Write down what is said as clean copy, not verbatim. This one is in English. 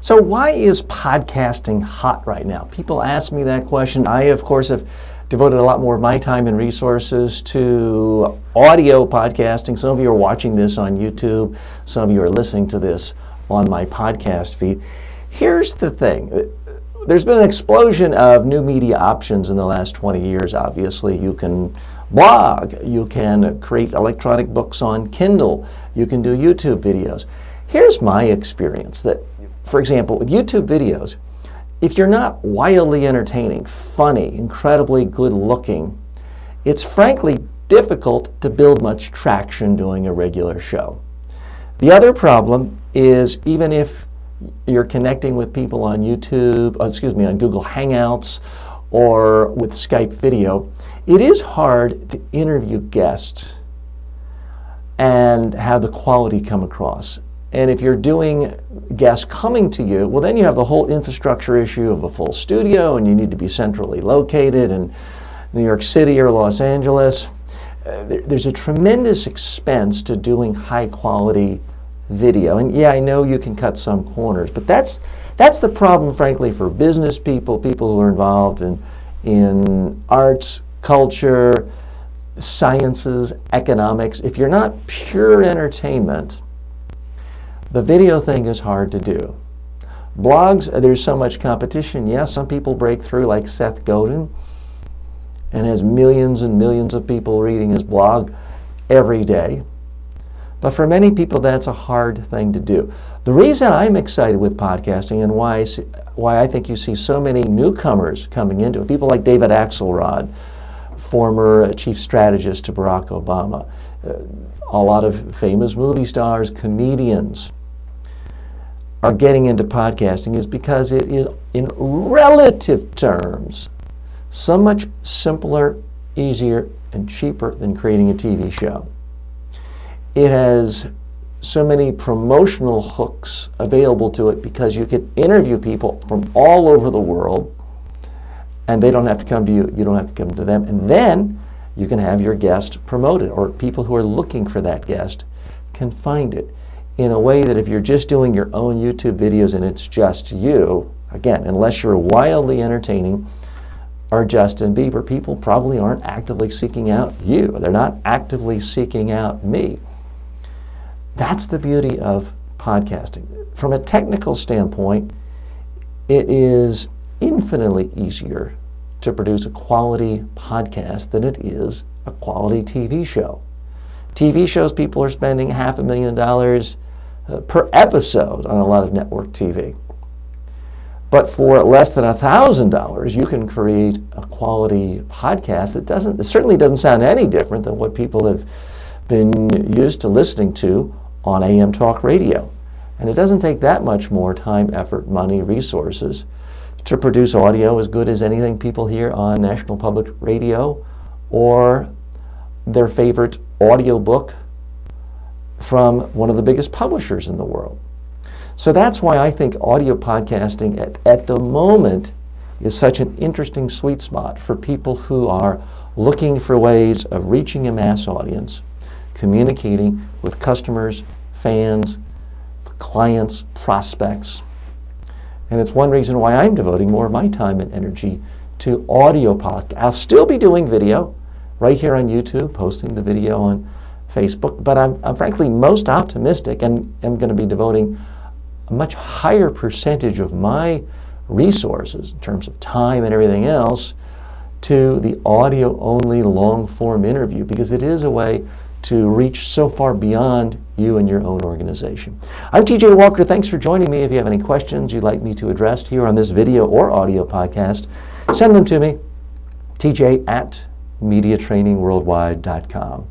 So why is podcasting hot right now? People ask me that question. I, of course, have devoted a lot more of my time and resources to audio podcasting. Some of you are watching this on YouTube. Some of you are listening to this on my podcast feed. Here's the thing. There's been an explosion of new media options in the last 20 years, obviously. You can blog, you can create electronic books on Kindle, you can do YouTube videos. Here's my experience that, for example, with YouTube videos, if you're not wildly entertaining, funny, incredibly good looking, it's frankly difficult to build much traction doing a regular show. The other problem is even if you're connecting with people on YouTube, on Google Hangouts or with Skype video, it is hard to interview guests and have the quality come across. And if you're doing guests coming to you, well, then you have the whole infrastructure issue of a full studio, and you need to be centrally located in New York City or Los Angeles. There's a tremendous expense to doing high quality video. And yeah, I know you can cut some corners, but that's the problem, frankly, for business people, people who are involved in arts, culture, sciences, economics. If you're not pure entertainment, the video thing is hard to do. Blogs, there's so much competition. Yes, some people break through, like Seth Godin, and has millions and millions of people reading his blog every day. But for many people, that's a hard thing to do. The reason I'm excited with podcasting and why I think you see so many newcomers coming into it, people like David Axelrod, former chief strategist to Barack Obama, a lot of famous movie stars, comedians, are getting into podcasting is because it is, in relative terms, so much simpler, easier, and cheaper than creating a TV show. It has so many promotional hooks available to it because you can interview people from all over the world and they don't have to come to you, you don't have to come to them, and then you can have your guest promoted, or people who are looking for that guest can find it in a way that if you're just doing your own YouTube videos and it's just you, again, unless you're wildly entertaining or Justin Bieber, people probably aren't actively seeking out you. They're not actively seeking out me. That's the beauty of podcasting. From a technical standpoint, it is infinitely easier to produce a quality podcast than it is a quality TV show. TV shows, people are spending $500,000 per episode on a lot of network TV. But for less than $1,000, you can create a quality podcast that certainly doesn't sound any different than what people have been used to listening to on AM talk radio. And it doesn't take that much more time, effort, money, resources to produce audio as good as anything people hear on National Public Radio or their favorite audio book from one of the biggest publishers in the world. So that's why I think audio podcasting at the moment is such an interesting sweet spot for people who are looking for ways of reaching a mass audience, communicating with customers, fans, clients, prospects. And it's one reason why I'm devoting more of my time and energy to audio podcasts. I'll still be doing video right here on YouTube, posting the video on Facebook, but I'm frankly most optimistic and am going to be devoting a much higher percentage of my resources in terms of time and everything else to the audio-only long-form interview, because it is a way to reach so far beyond you and your own organization. I'm TJ Walker. Thanks for joining me. If you have any questions you'd like me to address here on this video or audio podcast, send them to me, TJ@mediatrainingworldwide.com.